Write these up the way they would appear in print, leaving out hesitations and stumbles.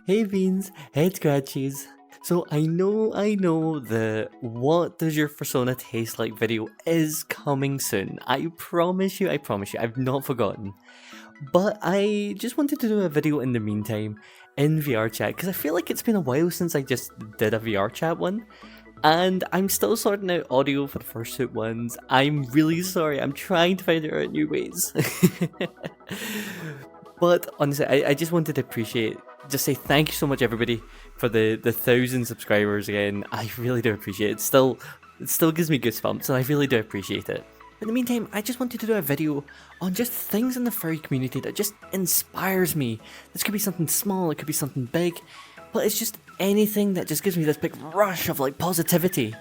Hey Beans, head scratchies. So I know the what does your Fursona taste like video is coming soon. I promise you, I've not forgotten. But I just wanted to do a video in the meantime in VR chat because I feel like it's been a while since I just did a VR chat one. And I'm still sorting out audio for the fursuit ones. I'm really sorry, I'm trying to find out new ways. But honestly, I just wanted to just say thank you so much everybody for the 1,000 subscribers again. I really do appreciate it. It still gives me goosebumps and I really do appreciate it. In the meantime, I just wanted to do a video on just things in the furry community that just inspires me. This could be something small, it could be something big, but it's just anything that just gives me this big rush of like positivity.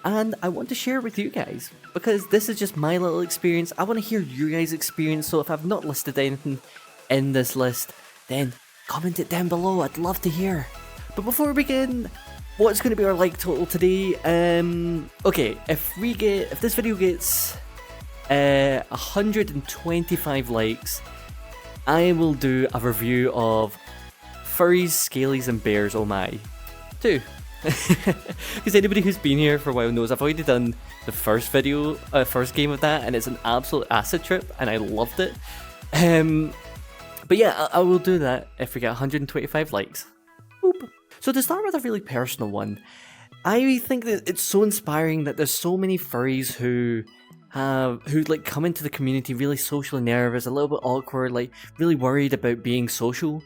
And I want to share it with you guys, because this is just my little experience. I want to hear your guys' experience, so if I've not listed anything in this list, then comment it down below, I'd love to hear. But before we begin, what's going to be our like total today? Okay, if this video gets 125 likes, I will do a review of Furries, Scalies and Bears, oh my, 2. Because anybody who's been here for a while knows I've already done the first game of that, and it's an absolute acid trip, and I loved it. But yeah, I will do that if we get 125 likes. Boop. So to start with a really personal one, I think that it's so inspiring that there's so many furries who like come into the community really socially nervous, a little bit awkward, like really worried about being social,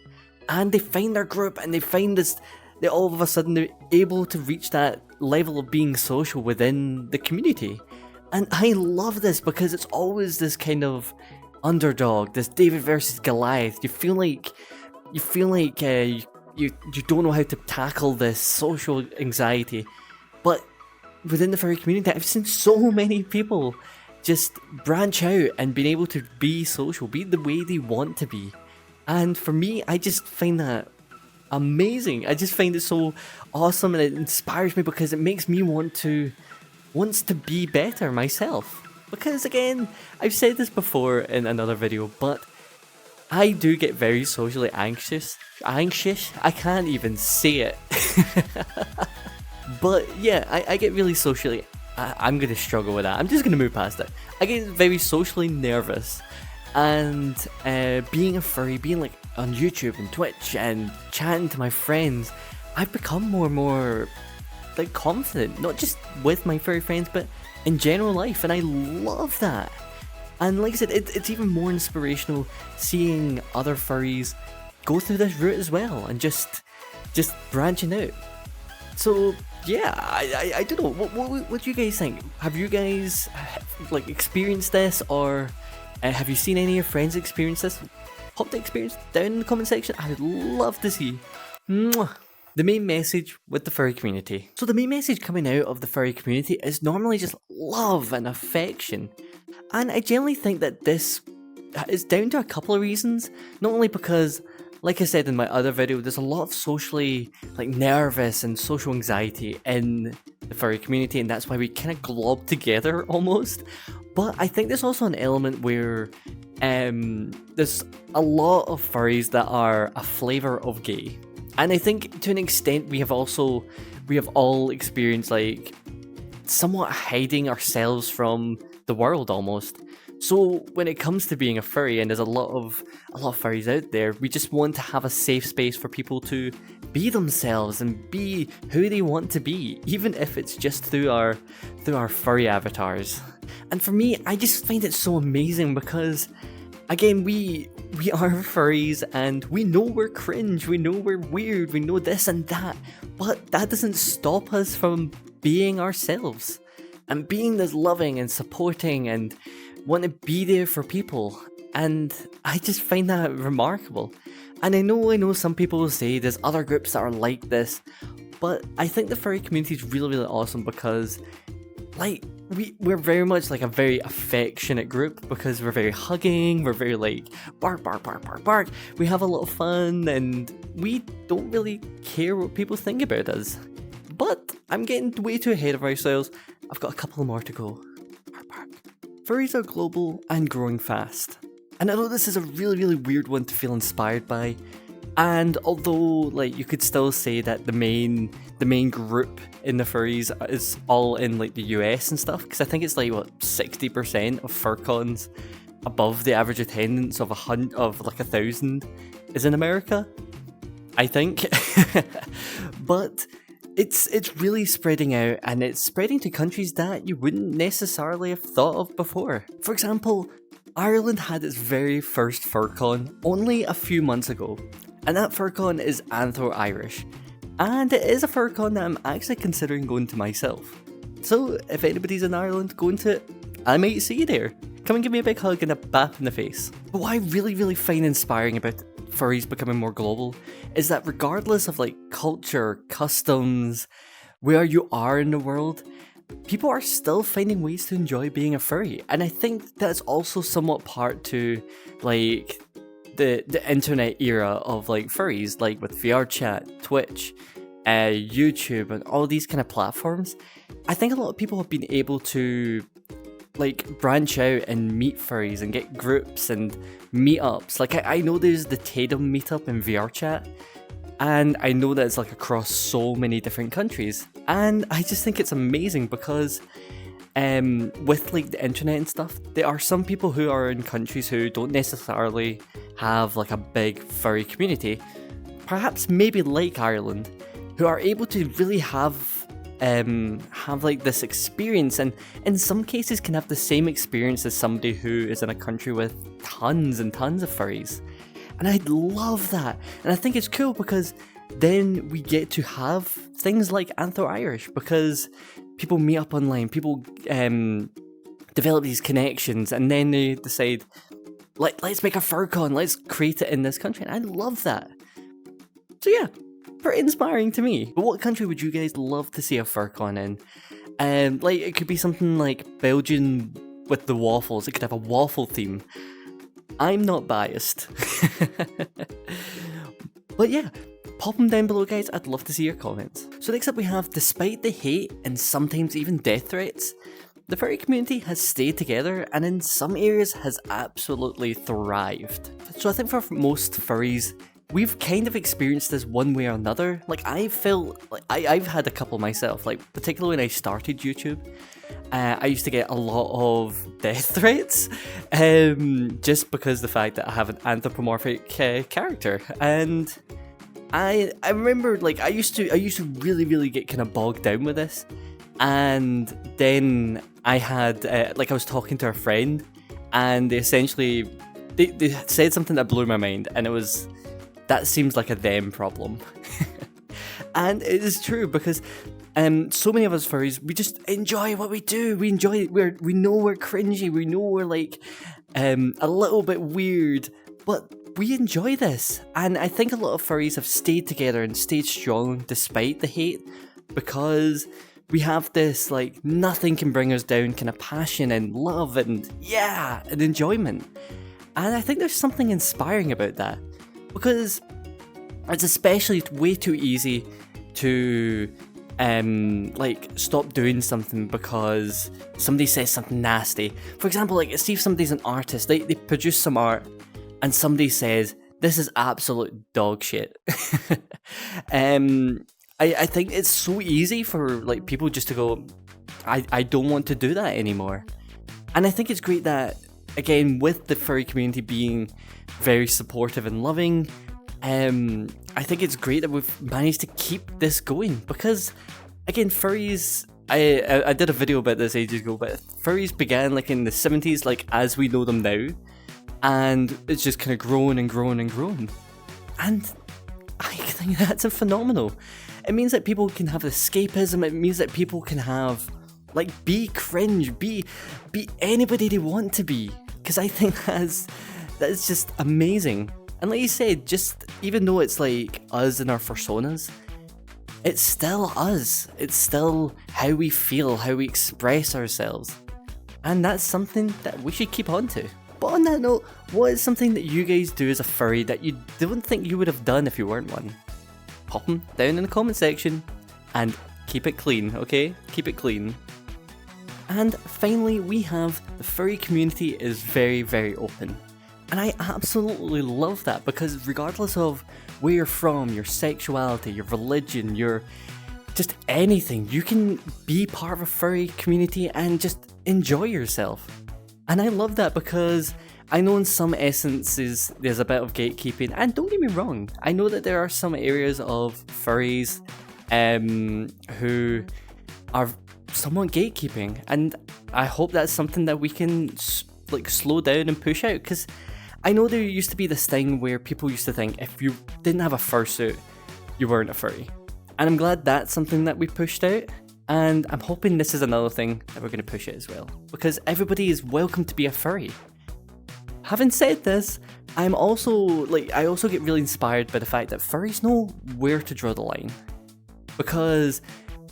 and they find their group and they find this. They all of a sudden they're able to reach that level of being social within the community, and I love this because it's always this kind of underdog, this David versus Goliath. You feel like you don't know how to tackle this social anxiety, but within the furry community, I've seen so many people just branch out and being able to be social, be the way they want to be. And for me, I just find that amazing. I just find it so awesome, and it inspires me because it makes me wants to be better myself. Because again, I've said this before in another video, but I do get very socially anxious. I can't even say it. But yeah, I get really socially, I'm going to struggle with that. I'm just going to move past it. I get very socially nervous. And being a furry, being like on YouTube and Twitch and chatting to my friends, I've become more and more like confident, not just with my furry friends, but in general life, and I love that. And like I said, it's even more inspirational seeing other furries go through this route as well, and just branching out. So yeah, I don't know, what do you guys think? Have you guys like experienced this, or have you seen any of your friends experience this? Pop the experience down in the comment section, I would love to see. Mwah. The main message with the furry community. So the main message coming out of the furry community is normally just love and affection. And I generally think that this is down to a couple of reasons. Not only because, like I said in my other video, there's a lot of socially like nervous and social anxiety in the furry community, and that's why we kind of glob together almost. But I think there's also an element where there's a lot of furries that are a flavour of gay. And I think to an extent we have all experienced like somewhat hiding ourselves from the world almost. So when it comes to being a furry, and there's a lot of furries out there, we just want to have a safe space for people to be themselves and be who they want to be, even if it's just through our furry avatars. And for me, I just find it so amazing because, again, we are furries and we know we're cringe, we know we're weird, we know this and that, but that doesn't stop us from being ourselves and being this loving and supporting and want to be there for people. And I just find that remarkable. And I know some people will say there's other groups that are like this, but I think the furry community is really, really awesome because like we're very much like a very affectionate group, because we're very hugging, we're very like bark, bark, bark, bark, bark. We have a lot of fun and we don't really care what people think about us. But I'm getting way too ahead of ourselves. I've got a couple more to go. Bark, bark. Furries are global and growing fast. And I know this is a really, really weird one to feel inspired by, And although like you could still say that the main group in the furries is all in like the US and stuff, because I think it's like what 60% of furcons above the average attendance of 1,000 is in America, I think. But it's really spreading out, and it's spreading to countries that you wouldn't necessarily have thought of before. For example, Ireland had its very first furcon only a few months ago, and that furcon is Anthro-Irish, and it is a furcon that I'm actually considering going to myself. So if anybody's in Ireland going to it, I might see you there. Come and give me a big hug and a bap in the face. But what I really find inspiring about furries becoming more global is that regardless of like culture, customs, where you are in the world, people are still finding ways to enjoy being a furry. And I think that's also somewhat part to like the internet era of like furries, like with VR chat, Twitch, YouTube, and all these kind of platforms. I think a lot of people have been able to like branch out and meet furries and get groups and meetups. Like I know there's the Tatum meetup in VR chat, and I know that it's like across so many different countries, and I just think it's amazing because with like the internet and stuff, there are some people who are in countries who don't necessarily have like a big furry community, perhaps maybe like Ireland, who are able to really have like this experience, and in some cases can have the same experience as somebody who is in a country with tons and tons of furries. And I love that, and I think it's cool because then we get to have things like Anthro-Irish, because people meet up online, people develop these connections, and then they decide, let's make a furcon, let's create it in this country, and I love that. So yeah, pretty inspiring to me. But what country would you guys love to see a furcon in? Like it could be something like Belgian with the waffles. It could have a waffle theme. I'm not biased. But yeah, pop them down below, guys. I'd love to see your comments. So next up we have, despite the hate and sometimes even death threats, the furry community has stayed together and in some areas has absolutely thrived. So I think for most furries, we've kind of experienced this one way or another. Like I felt like I've had a couple myself, like particularly when I started YouTube. I used to get a lot of death threats, just because the fact that I have an anthropomorphic character, and I remember like I used to really get kind of bogged down with this, and then I had like I was talking to a friend, and they essentially they said something that blew my mind, and it was, that seems like a them problem. And it is true, because so many of us furries, we just enjoy what we do. We enjoy it. We know we're cringy. We know we're like a little bit weird, but we enjoy this. And I think a lot of furries have stayed together and stayed strong despite the hate, because we have this like nothing can bring us down kind of passion and love and and enjoyment. And I think there's something inspiring about that, because it's especially way too easy to like stop doing something because somebody says something nasty. For example, like see if somebody's an artist, they produce some art and somebody says this is absolute dog shit. I think it's so easy for like people just to go, I don't want to do that anymore. And I think it's great that, again, with the furry community being very supportive and loving, I think it's great that we've managed to keep this going, because, again, furries, I did a video about this ages ago, but furries began like in the 70s, like as we know them now, and it's just kind of grown and grown and grown. And I think that's a phenomenal. It means that people can have escapism, it means that people can have, like, be cringe, be anybody they want to be, because I think that's just amazing. And like you said, just even though it's like us and our Fursonas, it's still us. It's still how we feel, how we express ourselves. And that's something that we should keep on to. But on that note, what is something that you guys do as a furry that you don't think you would have done if you weren't one? Pop them down in the comment section and keep it clean, okay? Keep it clean. And finally, we have the furry community is very, very open. And I absolutely love that, because regardless of where you're from, your sexuality, your religion, your just anything. You can be part of a furry community and just enjoy yourself. And I love that because I know in some essences there's a bit of gatekeeping, and don't get me wrong, I know that there are some areas of furries who are somewhat gatekeeping, and I hope that's something that we can like slow down and push out, because I know there used to be this thing where people used to think if you didn't have a fursuit, you weren't a furry. And I'm glad that's something that we pushed out, and I'm hoping this is another thing that we're going to push out as well, because everybody is welcome to be a furry. Having said this, I also get really inspired by the fact that furries know where to draw the line, because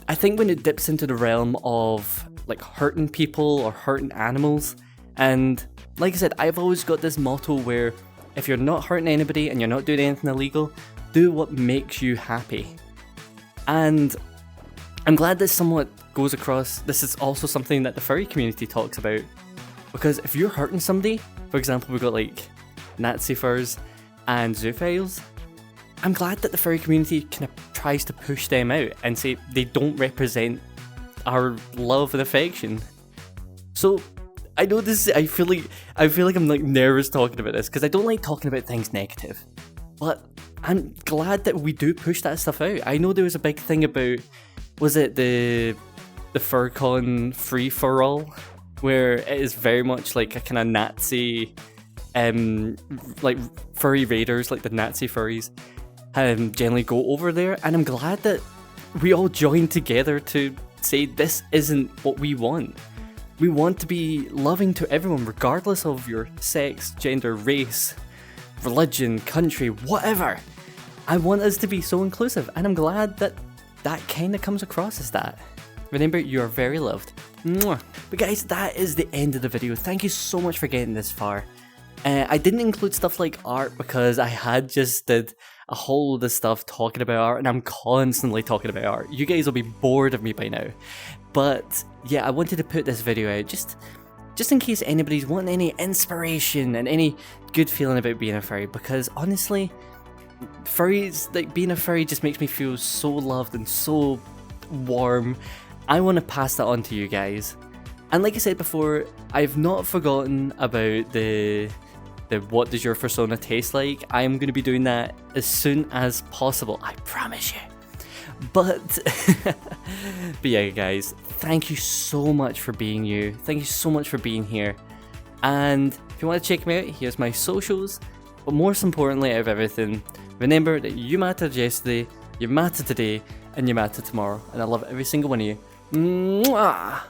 I think when it dips into the realm of like hurting people or hurting animals, and like I said, I've always got this motto where if you're not hurting anybody and you're not doing anything illegal, do what makes you happy. And I'm glad this somewhat goes across. This is also something that the furry community talks about, because if you're hurting somebody, for example, we've got like Nazi furs and zoophiles, I'm glad that the furry community kind of tries to push them out and say they don't represent our love and affection. So I know this, I feel like I'm like nervous talking about this because I don't like talking about things negative, but I'm glad that we do push that stuff out. I know there was a big thing about, was it the FurCon free for all, where it is very much like a kind of Nazi, like furry raiders, like the Nazi furries, generally go over there, and I'm glad that we all join together to say this isn't what we want. We want to be loving to everyone, regardless of your sex, gender, race, religion, country, whatever. I want us to be so inclusive, and I'm glad that that kind of comes across as that. Remember, you are very loved. Mwah. But guys, that is the end of the video. Thank you so much for getting this far. I didn't include stuff like art because I had just did a whole lot of stuff talking about art, and I'm constantly talking about art. You guys will be bored of me by now. But yeah, I wanted to put this video out just in case anybody's wanting any inspiration and any good feeling about being a furry, because honestly, furries, like being a furry just makes me feel so loved and so warm. I want to pass that on to you guys. And like I said before, I've not forgotten about the what does your Fursona taste like. I am going to be doing that as soon as possible, I promise you. But yeah guys, thank you so much for being you. Thank you so much for being here. And if you want to check me out, here's my socials. But most importantly out of everything, remember that you mattered yesterday, you matter today, and you matter tomorrow. And I love every single one of you. Mwah!